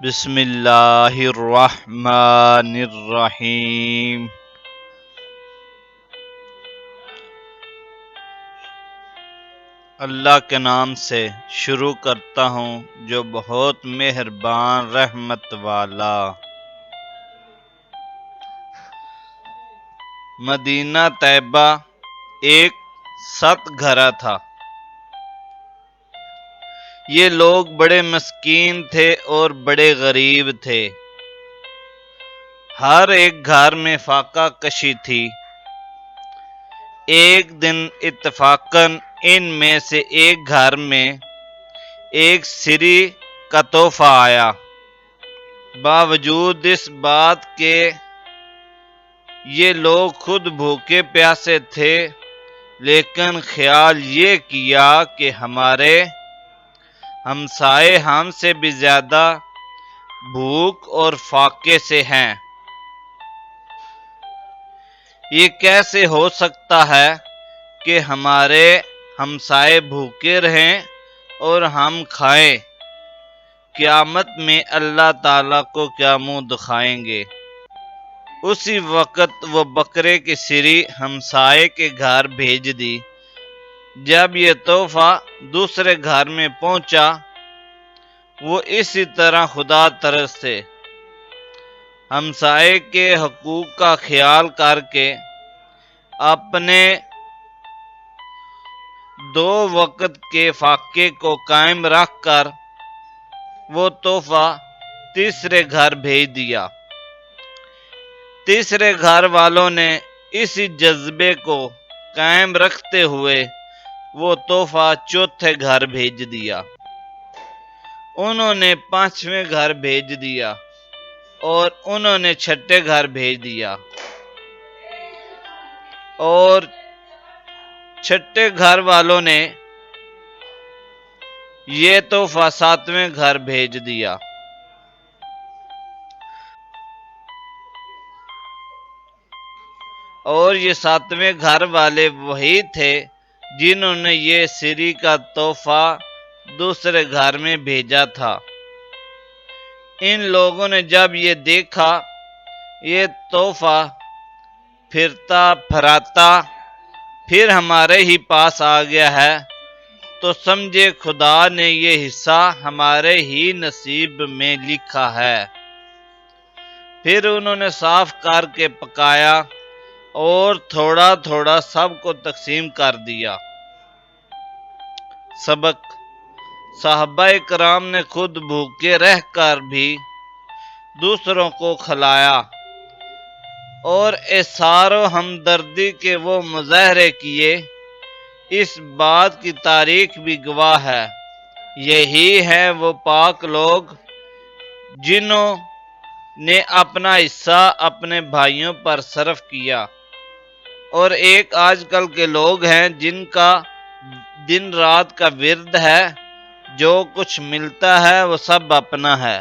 بسم اللہ الرحمن الرحیم۔ اللہ کے نام سے شروع کرتا ہوں جو بہت مہربان رحمت والا۔ مدینہ طیبہ ایک 7 گھرا تھا۔ یہ لوگ بڑے مسکین تھے اور بڑے غریب تھے۔ ہر ایک گھر میں فاقہ کشی تھی۔ ایک دن اتفاقاً ان میں سے ایک گھر میں ایک سری کا تحفہ آیا۔ باوجود اس بات کے یہ لوگ خود بھوکے پیاسے تھے، لیکن خیال یہ کیا کہ ہمارے ہمسائے ہم سے بھی زیادہ بھوک اور فاقے سے ہیں۔ یہ کیسے ہو سکتا ہے کہ ہمارے ہمسائے بھوکے رہیں اور ہم کھائیں؟ قیامت میں اللہ تعالیٰ کو کیا منہ دکھائیں گے؟ اسی وقت وہ بکرے کی سری ہمسائے کے گھر بھیج دی۔ جب یہ تحفہ دوسرے گھر میں پہنچا، وہ اسی طرح خدا طرز سے ہمسائے کے حقوق کا خیال کر کے اپنے 2 وقت کے فاقے کو قائم رکھ کر وہ تحفہ تیسرے گھر بھیج دیا۔ تیسرے گھر والوں نے اسی جذبے کو قائم رکھتے ہوئے وہ تحفہ چوتھے گھر بھیج دیا۔ انہوں نے 5ویں گھر بھیج دیا اور انہوں نے 6ٹھے گھر بھیج دیا اور 6ٹھے گھر والوں نے یہ تحفہ 7ویں گھر بھیج دیا۔ اور یہ 7ویں گھر والے وہی تھے جنہوں نے یہ سری کا تحفہ دوسرے گھر میں بھیجا تھا۔ ان لوگوں نے جب یہ دیکھا یہ تحفہ پھرتا پھراتا پھر ہمارے ہی پاس آ گیا ہے، تو سمجھے خدا نے یہ حصہ ہمارے ہی نصیب میں لکھا ہے۔ پھر انہوں نے صاف کر کے پکایا اور تھوڑا تھوڑا سب کو تقسیم کر دیا۔ سبق: صحابہ کرام نے خود بھوکے رہ کر بھی دوسروں کو کھلایا اور ایثار و ہمدردی کے وہ مظاہرے کیے۔ اس بات کی تاریخ بھی گواہ ہے۔ یہی ہیں وہ پاک لوگ جنہوں نے اپنا حصہ اپنے بھائیوں پر صرف کیا، اور ایک آج کل کے لوگ ہیں جن کا دن رات کا ورد ہے، جو کچھ ملتا ہے وہ سب اپنا ہے۔